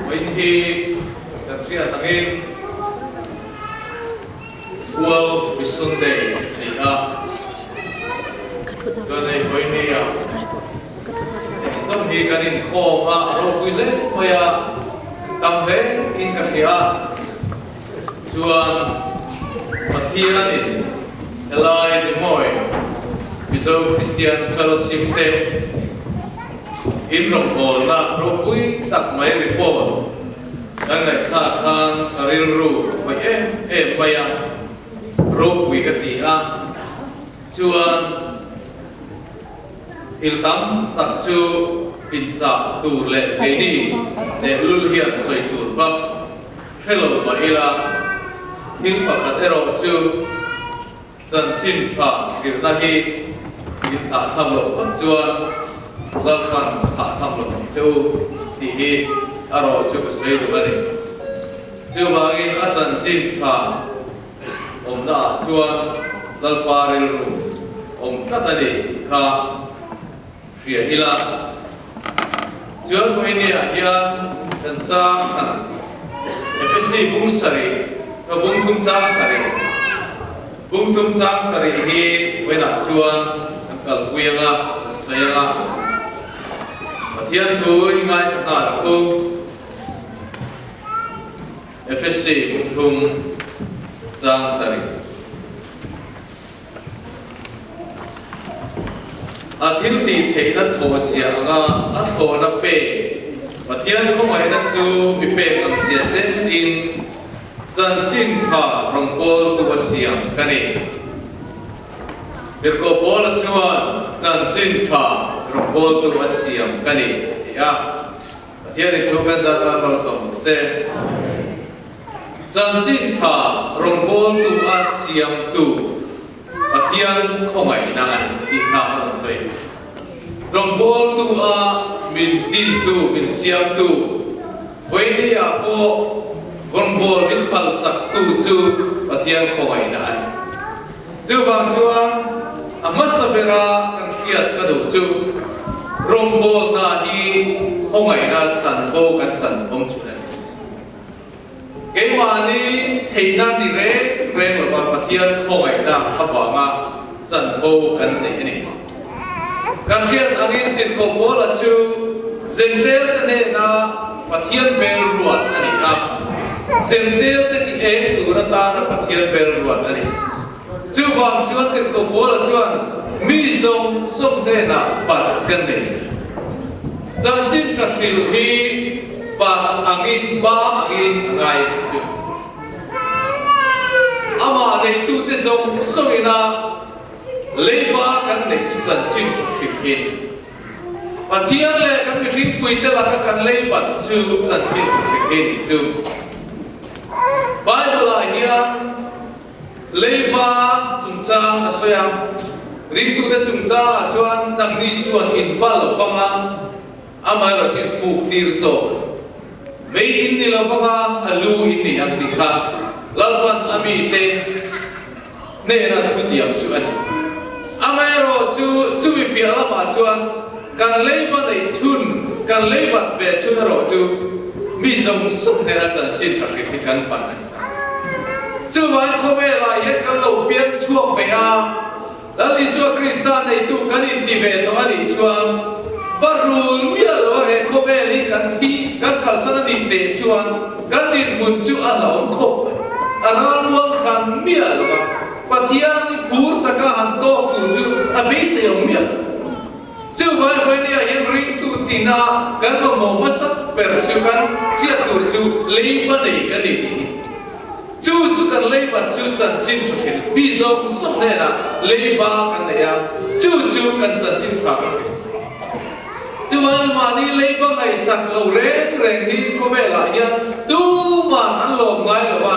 When he tersiat angin World Vision Day dia jadi ini ya som hi kanin kho ba ro kuile hoya tambe in kahia chuan pathian in elai de moi bizo Christian Fellowship te in rong bol na ro kui tak mai report dan lai kha khan karil ru hoi maya ro kui katia chuan iltam tak chu incha tur le heini ne lul hian soi tur bak hello ma ila hin pakhat ero chu chan chin tha kirna hi in tha tham lo chuan dal khan tha tham lo chu ti hi aro chu ka sei du bani chu bangin a chan chin tha om da chuan dal paril ru om katani kha Phía ila chưa có ini hian dan sa khan FSC bung sari ka bung thum chang sari hi wena chuan kal kuianga sayanga pathian thu ingai chata ku FSC bung thum chang sari athil ti theina tho sia anga a tho na pe pathian khomai na chu mi pe kam sia se in chan chin tha rong pol tu sia kani bir ko pol chuan chan chin tha rong pol tu sia kani ya pathian ni thu kan za ta mal som se chan chin tha rong pol tu siam tu pathian khomai na ti tha an soi rong bol tu a min tin tu min siam tu voi ni a po rong bol min pal sak tu chu pathian khomai na ani chu bang chuan amasabera kan hiat ka du chu rong bol na hi khomai na chan bo kan chan bom chu na ke wa ni theina ni re ba pathian khomai na abanga chan bo kan nei ani kan hian angin tin ko bola chu zentel te na pathian bel ruat ani ka zentel te ti e turata na pathian bel ruat ani chu bang chuan tin ko bola chuan mi song song ne na pat kan nei chang chin trashil hi pat angin ba angin ngai chu ama nei tu te song song ina leiba kan nei chu chan chin hin pathian le kan mi ring pui te la ka kan leiba chu chan chin hin chu bible a hian leiba chung chang asoyam ring tu te chung chang a chuan nang ni chuan in pal lo fanga amai lo chin pu tir so mei in ni lo fanga alu in ni ang ti kha lalpan ami te ne na thu tiam chu ani amero chu bi pia la ma chuan kan leiba nei chun kan leiba ve chun ro chu mi song sung ne ra chan chin thari ni kan pan chu vai kho ve la ye kan lo pian chuak ve a dal isu krista nei tu kan in ti ve to ani chuan barul mia lo he kho ve li kan thi kan kal san ni te chuan kan din mun chu a la om kho aral muang khan mia lo pathian ni phur taka han to ku chu abi se yom mia chu vai vai ni a hen ring tu tina kan mo masat per chu kan chia tur chu leiba nei kan ni chu kan leiba chu chan chin thil bi zong som ne na leiba kan ne ya chu kan chan chin thra chu mal ma ni leiba ngai sak lo reng hi ko ve la ya tu man an lom ngai lo ba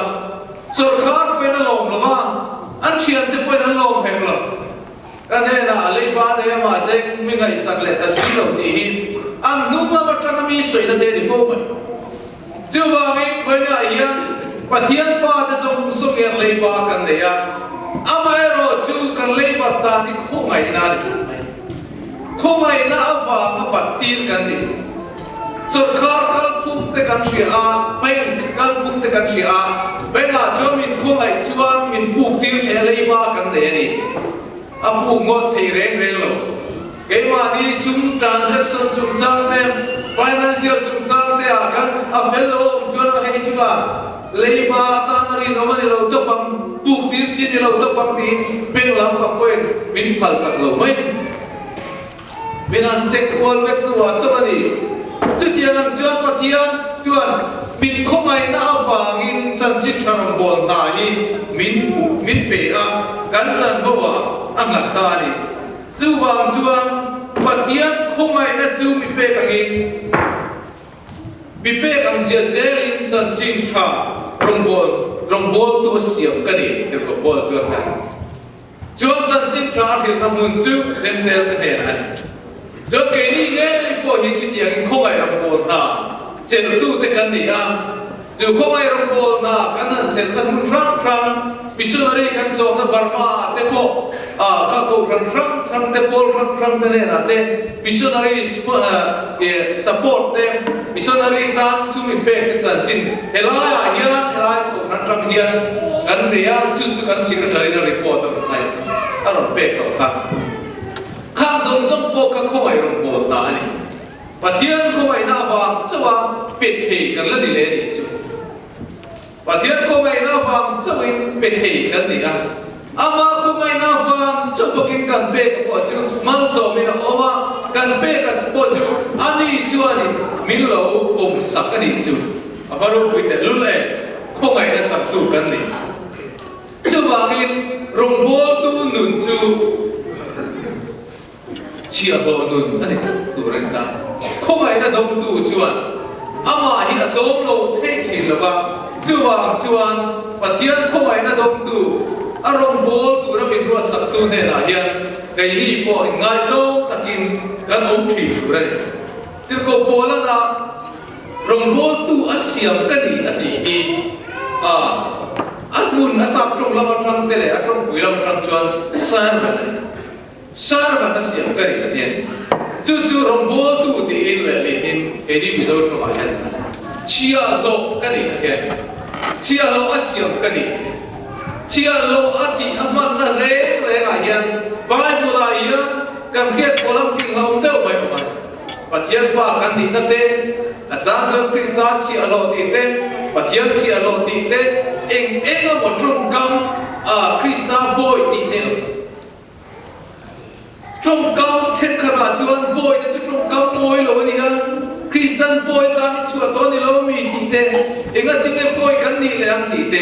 sarkar pe na lom lo ba an chian te poi nan lom hek lo kan he na alei ba de ma se mi ngai sak le ta si lo ti hi an nu ma ma tang mi soi na de di fo mai chu ba mi poi na hian pathian fa de song song er lei ba kan de ya amai ro chu kan lei ba ta ni kho ngai na ni kho ngai na ava ma patir kan ni sarkar kal phum te กันเสียเป็นกันพุกกันเสียเป็นช่วงมินคู่ไอ้ช่วงมินผูกติ้วเทเลยมากันเดี๋ยวนี้ผูกงดเทเร่งเร็วเกี่ยว่าที่ซุ่ม transaction ซุ่มสร้างเต็ม financial ซุ่มสร้างเต็มกันเฟลโลมช่วยเราให้ช่วยเลยมาตานรีโนมันเราต้องบังผูกติ้วที่เราต้องบังที่เป็นหลังกับเป็นมินพัลสักเราไหมมินอันเช็ควอลเวทตัวช่วยนี่จุดยังจวนปะเทียนจวนมินคงไงน่าฟังอินสันจิตทารบอลนาฮีมินเปียกันจันบัวอังกัดตานีจูวางจวนปะเทียนคงไงน่าจูมิเปกังอินมิเปกังเสียเซลินสันจิตทารบอลตัวเสียบกันนี่เดี๋ยวก็บอลจวนกันจวนสันจิตทาร์ที่น้ำมันจูเซมเทลกันเห็นอันจนเกิดนี่ไงพอเห็นจุดอย่างคงไอ้รำบอลน่ะเจนตู้เตกันนี่จู่คงไอ้รำบอลน่ะกันนั่นเจนตั้งมุนครั้งมิชชันนารีกันส่งนะบาร์มาเตโปข้ากูครั้งเตโปครั้งเตเนี่ยนะเตมิชชันนารีสปอร์ตเตมิชชันนารีตั้งซูมิเปกจันจินเฮลายเฮียนกูครั้งเฮียนกันเรียนจู่กันสิกระทารีนรีพอร์ตอะไรอารมณ์เปกต่อครับข้าส่งโปกข้าไอ้รำบอลน่ะนี่ปะเทียนข้าไอ้น่าฟังจะว่าเป็ดเหกันละดีเลยนี่จู่ปะเทียนข้าไอ้น่าฟังจะว่าเป็ดเหกันนี่อามาข้าไอ้น่าฟังจะบอกกินกันเป็ดกับพ่อจู่มันสอบมินะอามากันเป็ดกับพ่อจู่อันนี้จู่อันนี้มิลล์อมสักกันนี่จู่อาบารุปิดลุเล่ข้าไอ้น่าสักตูกันนี่จะว่ากินรำบอลตูนุนจู่เชียร์บอลนุ่นอันนี้ตัวเรนตาคงไอ้นั่นดมตูจวนอามาฮิอาโตมโลเทคินละบ้าจวนปะเทียนคงไอ้นั่นดมตูอารมณ์บอลตัวนั้นเป็นรัวสักตัวเนี่ยนะเฮียไอ้นี่พองานโจตะกินกันอมทีตัวเรนที่ก็บอลนะรำบอลตัวอาเซียนกันนี่อันนี้อันมุนอาสับตรงละมันทำเตะตรงปุยละมันทำจวนสารมันสารมันเสียงกันอีกทีจู่รำบอลตัวที่อินเลยอินเอ็ดดี้บิโซตรงนั้นเชียร์โลกันอีกทีเชียร์โลอาเซียนกันอีกเชียร์โลอาทิอามันนั่นเร่อะไรกันบายบุลายันกันเขียนโพลัมติงเราเท่าไหร่มาปะเทียนฟ้ากันนี่นั่นเองอาจารย์จนคริสต์เชียร์โลติเต้ปะเทียนเชียร์โลติเต้เองก็หมดตรงกันคริสต์บอยติเต้ตรงกับเทคขราชวนบอยแต่ตรงกับบอยเราวันนี้คริสเตียนบอยตามที่ชวนตอนนี้เรามีติเตเองก็ติเตบอยกันนี่เลยติเต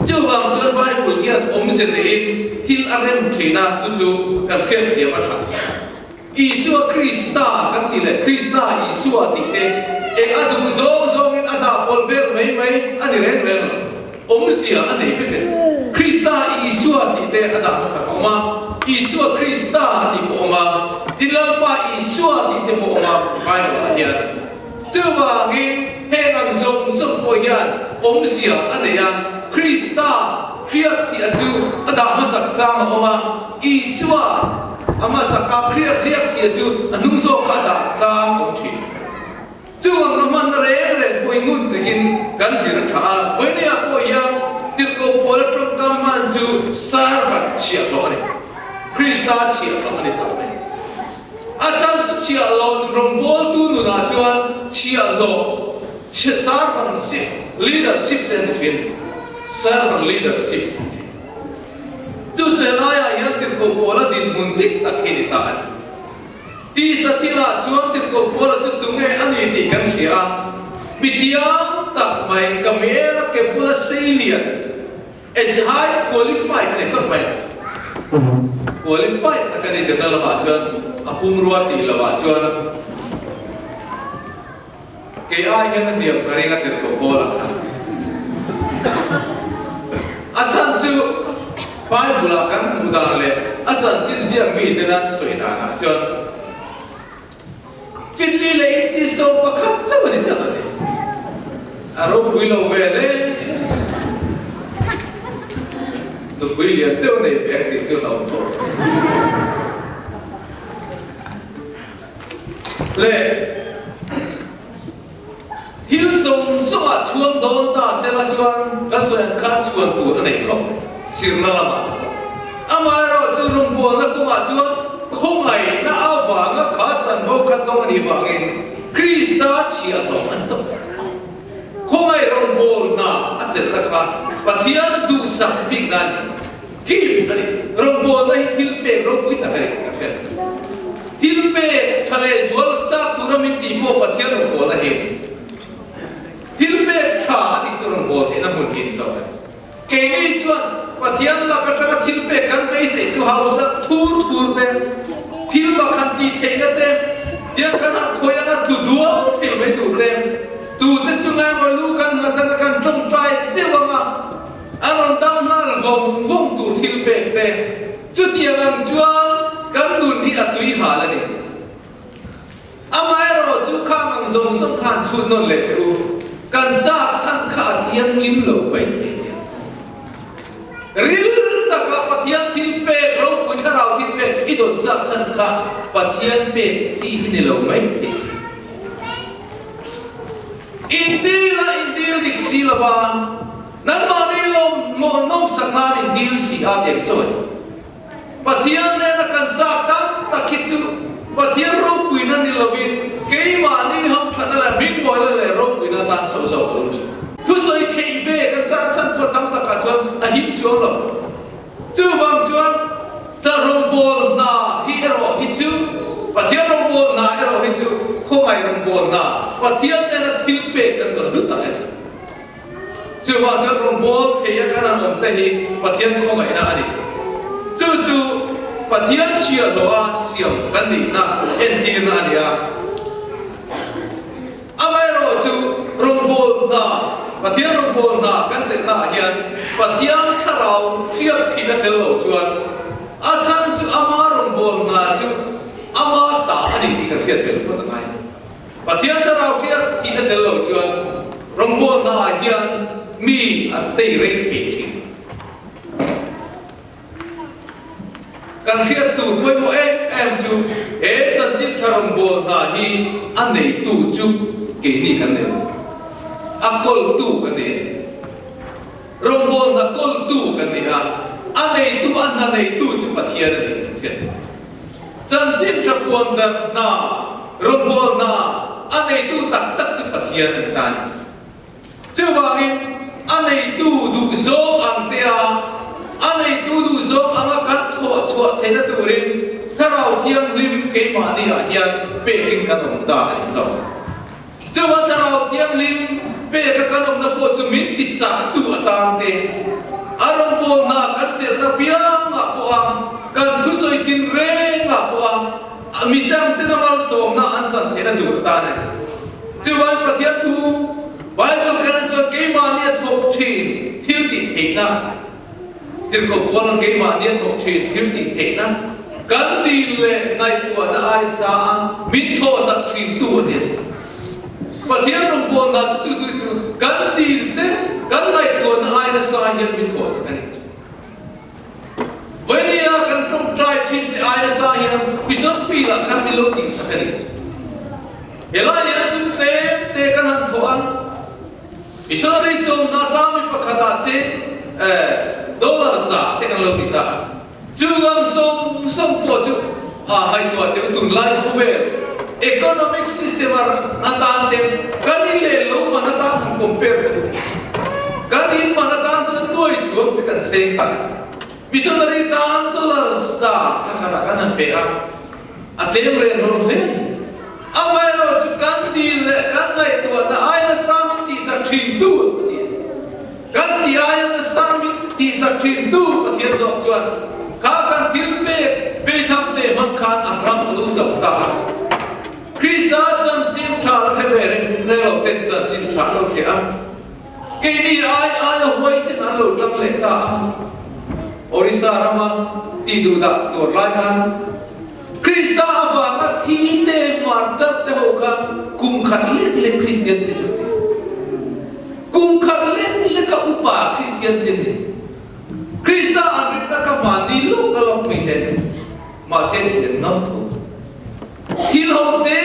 เจ้าบางชวนไบเบิลเขียนอมเสด็จที่อะไรมันเขียนจู่กันเขียนเขียนมาทั้งอิสุคริสต์กันติเลยคริสต์อิสุติเตเองอดูโซ่เงินอดาบอลเวลไม่อันนี้เรื่องอมเสียอันนี้เป็นคริสต์อิสุติเตอดาบสักออกมาอิสุคริสต์ที่พอมาที่เราไปอิสุที่พอมาไปมาเฮียนเจ้าบางทีเฮงังส่งพอเฮียนอมเสียอันนี้คริสต์เทียบที่จู่อดาบสักจางออกมาอิสุอามาสักการเทียบที่จู่นุ่งโซ่อดาจางอมชีจู่น้ำมันเร่ปวยงุ่นตะกินกันสิรถาเว้ยเนี่ยปวยยังที่ก็ปวยตรงกำมันจู่สารพัดเชียร์เราเนี่ยคริสต์เชียร์เราเนี่ยตั้งแต่อาจารย์เชียร์เรารำบอลตูนุนาจวนเชียร์เราสารพัดเชียร์ leadership เด่นจริงสารพัด leadership จู่เวลาอย่างที่ก็ปวยดินมุนติตะกินตาที่สัตย์ละจวนที่ก็พอละจุดตรงนี้อันนี้ที่กันเสียวิทยาตักไม่ก็ไม่ละเก็บพอละเสียนเอ็ดไฮคุลิฟายอันนี้ต้องไปคุลิฟายแต่กันที่จะนั่งละบาจวนอาปุ่มรัวตีละบาจวนเกี่ยยังเดียบกันยังที่ก็พอละอาจารย์จู่ไปบุลากันมุดานเลยอาจารย์จิตเสียมีเดินสวยนาจวนฟิลลี่เลยที่ส่งประคับจะวันนี้จะนั่นเองอารมณ์วิลล์เวเดดูวิลเลียนเท่านี้แบงค์ที่จะเราตัวเล่ที่ song a chuan don ta sela chuan kan soyan kha chuan tu nei khom sirna lama amai ro chu rum bol na ko ma chuan khongai na awanga kha chan ho khat dong ani wangin krista chia lo an to khongai rum bol na a chel ta kha pathian du sak big nan kim ani rum bol na thil pe ro pui ta kai thil pe thale zual chak tu ramin ti po pathian rum bol na he thil pe tha ati chu rum bol he na mun tin to ke ni chuan pathian la ka tra thil pe kan pe se chu house thu thu te thil ba khan ti theina te dia kan khoya na tu dual thil me tu te tu te chu nga ma lu kan ma ta kan trong trai che wa nga aron dam hal vom vom tu thil pe te chu ti ang chuan kan dun ni atui ha la ni amai ro chu kha mang song song khan chu non le tu kan cha chan kha thiam lim lo bai the ril ta ka pathian thil pe ro pui tharau thil pe I don cha chan kha pathian pe chi ni lo mai the indil dik silaba nan ma ni lom mo nom sakna indil si a tek choi pathian ne na kan cha ta khichu pathian ro pui na ni lovin ke ma ni ham thana la big boy le ro pui na tan so so lo thu soi thei ve kan cha chan po tam ta ka chuan a him chuan lo chu wang chuan cha rom bol na hi ero hi chu pathian rom bol na ero hi chu khomai rom bol na pathian ne na thil pe kan lo lu ta et chu wa cha rom bol thei ya kan om te hi pathian khomai na ani chu pathian chia lo a siam kan ni na en ti na ni a amai ro chu rom bol na pathian rom bol na kan che na hian pathian tharau khiap thi na tel lo chuan a chan chu ama rom bol na chu ama ta ani ti kan khiat tel ko ta ngai pathian tharau khiap thi na tel lo chuan rom bol na hian mi a tei re thi thi kan khiat tu poi mo em chu e chan chin tharom bol na hi an nei tu chu ke ni kan le akol tu kan ni rom bol na kol tu kan ni a an nei tu an na nei tu chu pathian ni chan chin thapon da na rom bol na an nei tu tak tak chu pathian ni tan chu wangin an nei tu du zo ang te a anei tu du zo anga kan tho chua thena turin tharau thiang lim ke ma ni a hian pe king kan om ta ani zo chuwa tharau thiang lim pe ka kan om na po chu min ti cha tu atang te arom pol na kan chel na pia ma po am kan thu soi kin re nga po am mi tang te na mal som na an san thena tu ta ne chuwa pathian tu bible kan chu ke ma ni thok thin thil ti theina tin ko buan ke ma ni thok thi thil ti the na kan ti le ngai pu na ai sa mit tho sak thin tu ti pathian rom buan na chu kan ti te kan ngai pu na ai na sa hian mit tho sak ani when ya kan trong try thin te ai na sa hian we don't feel a kan mi lo ti sak ani ela ya su te kan han thoan isari chom na ta mi pakhata che dollar sa te kan lo ti ta chu gam song po chu a hai to te tun lai khobe economic system ar na tan te kan le lo ma na ta compare kan in ma na tan chu noi chu te kan seng ta missionary tan dollar sa ta kana kan pe a atlem re ron le amai ro chu kan di le kan ngai to na ai na sam ti sa thin du kan ti ai na sam ti sa thin du pathian jok chuan ka kan thil pe tham te man khan amram alu sa ta krista chan chin tha la khe re ne lo ten chan chin tha lo khe am ke ni ai hoi sin an lo tang le ta orisa rama ti du da tor lai khan krista awa ka thi te martar te ho ka kum khan le christian bi so kum khan le ka upa christian tin krista an na ka mani lo ka lo pe le ma se thi ngam tho hil ho te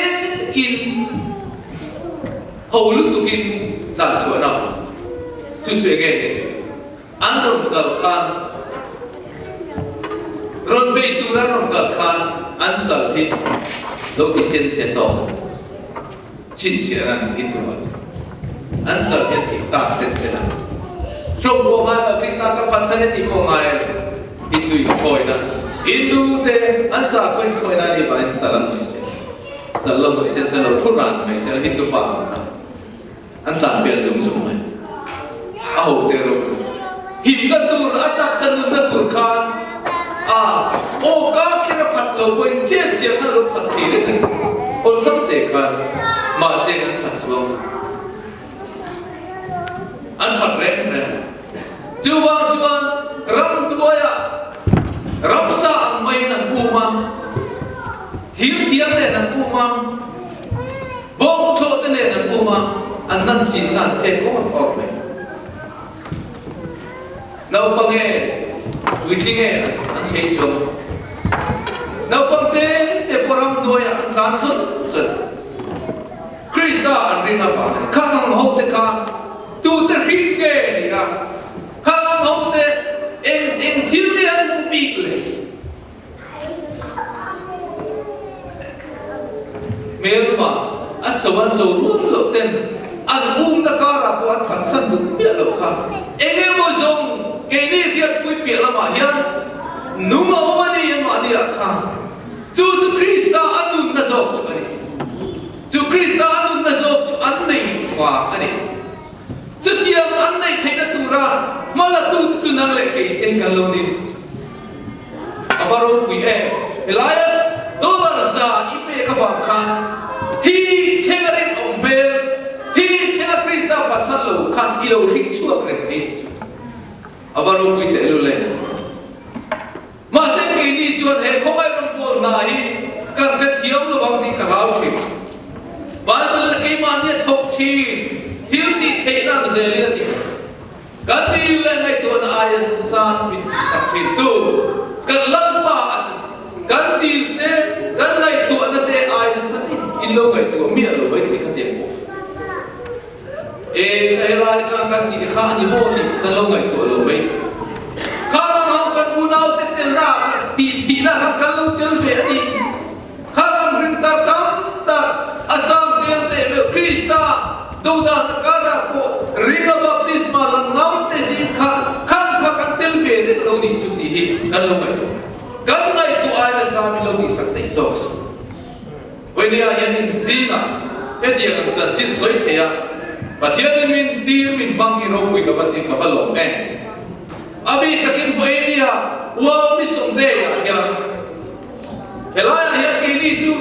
in hầu lúc tụ kinh giản chuột nào chú chuyện nghe đi ăn rồng cật khan rồng bay tu ra rồng cật khan ăn sẵn thịt lúc cái sen sen to chín chuyện ăn ít thôi ăn sẵn thịt ta sen sen ăn trong bộ mai là Krista các phát sinh thì bộ mai ít người coi nè Hindu te ăn sa quên coi nè đi bài salam tôi sen lâu phun ran mày sẽ là Hindu pa ăn tàn bia dùng dùng mày áo tê rồi hiểm cái tu attack sân cái tu khan ô cá khi nó phật lâu quên chết thiệt hắn lúc phật thì đấy này ôn sắp để khan mà sẽ ăn phật xuống ăn phật rèn này chuan ram duaya ram sa ang may ng umam hiểm tiang này ng umam bong thọ tên này ng umam anh năn chín năn chết có một ọt mày nào bằng nghe vui khi nghe anh thấy chưa nào bằng te poram đôi anh can xuất Krista anh rina phá khang ang hậu te khang tu te hít nghe đi ra khang ang hậu te en thiếu đi anh mu bị lệ mel mà anh châu luôn lộ tên anh đã cả ra của anh phật sanh được biết lộ khang anh em mua dùng cái này hiện quy biệt là mà hiện nung mà ông này mà đi khang chú Krista anh nun đã dọc chú anh chú Krista anh nun đã dọc chú anh này phá anh chú tiêm anh này thấy nó tu ra mà là tu chú năng lệ cái tên cái lâu đi abaro quy em lại đó là sa ipe cái vàng khan thì khi người đến ông bel thì khi Krista phát sinh lâu khan ilo hình chúa cái này abaro quy tệ luôn lên mà sẽ cái đi chuột hè không ai trong buồn này cần cái thiếu là bằng thì cả áo thịt Bible là cái mà như thục chi thiếu thì thế nào mà dễ lên thì cần đi lên ngay tuần ai san bị sắp thịt tu cần lăng bạc cần đi thế cần ngay tuần là thế ai nó sẵn in lâu ngay tuần miệng rồi với cái tiền bộ cái lại trong cần thì khá nhiều môn thì cần lâu ngay tuần rồi với kan unau tetel na kan ti na kan lu tel ve ani kan rin ta tam ta asam tel te me Krista do da ka da ko ringa baptisma lang ngam te si kan tel ve te lo ni chu ti hi kan lo ngai tu ai na sa mi lo ni sak te so we ni a yan zina he ti kan chan chin soi the ya pathian min tir min bang i ro pui ka bat ka lo abi takin fo enia wa mi somde ya helaya ya ke ni chu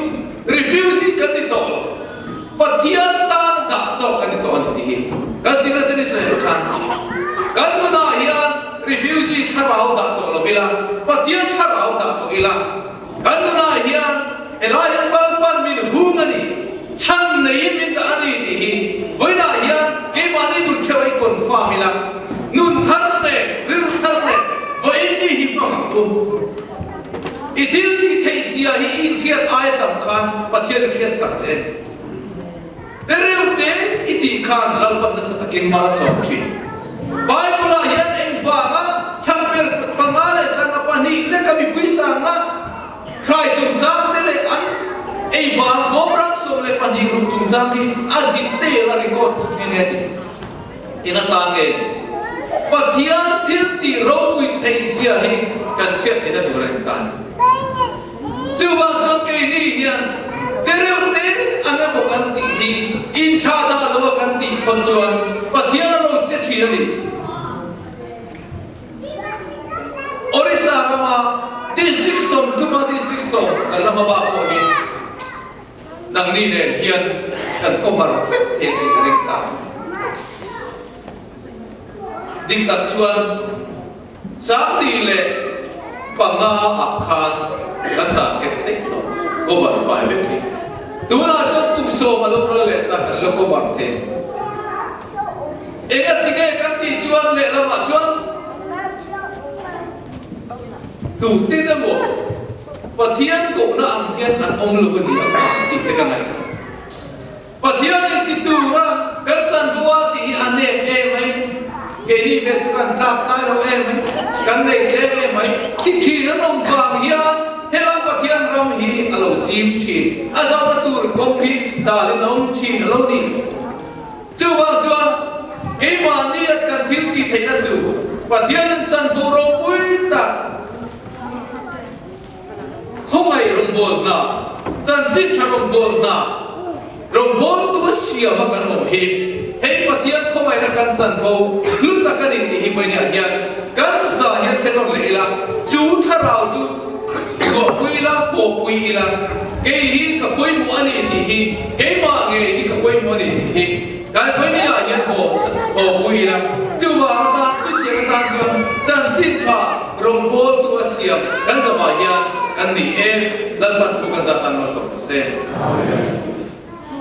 refuse kan ni to pathian ta da to kan ni to ni hi kasira tani sai khan kan na hian refuse tharau da to lo bila pathian tharau da to ila kan na hian helaya ban min hungani chan nei min ta ani ti hi voina hian ke mani dur thewai kon fa mila nun thar ne rilu thar ne vo inni hi no itil ti theisia hi in khiat ai tam khan pathian khiat sak chen rilu te iti khan lalpat na satakin mala so thi Bible hian eng fa ma champer pangale sang pani le kami puisa nga khai chung jang te le an ei ba bomrak som le pani rum chung jang ki adit te la record nge ina ta nge pathian thil ti ro wi theisia hi kan khiat he da tu ren kan chu ba chon ke ni hian tereu te anga bo kan ti hi in kha da lo kan ti khon chuan pathian lo che thi ni Orissa rama district som tuma district som kalama ba ko ni nang ni ne hian kan ko mar fet he ni ta ding tak chuan sam ti le panga akhan kan ta ke tek to ko bar fai ve ki tu na chon tu so ma lo le ta kan lo ko bar the ega tige kan ti chuan le la ma chuan tu tin na mo pathian ko na ang hian an om lo ni ti te ka ngai pathian ti tu ra đạp tay đâu em ấy căn này lên em ấy thì nó nông vàng hiền hết lắm và thiên ram hi alo sim chi azao na tur công hi ta lên ông chi alo đi chưa bao chuan cái mà đi cần thiên thì thấy là đủ và thiên chân phù rô quý ta không ai rồng bồn na chân chít rồng bồn na rồng bồn tu xìa mà cái rồng hi hei pathian không ai là căn chân phù lúc ta cái gì thì hi phải nhảy nhảy căn sa hiện thế nó lệ là chú thà rào chú của quý là của quý là cái hi cái quý mua này thì hi cái mà nghề hi cái quý mua này thì hi cái quý này là hiện của quý là chú vào ta chú tiền ta cho chân chít thà rồng bồn tu xìa căn sa mà hiện căn này em lần bắt thu căn sa tan mà sống sen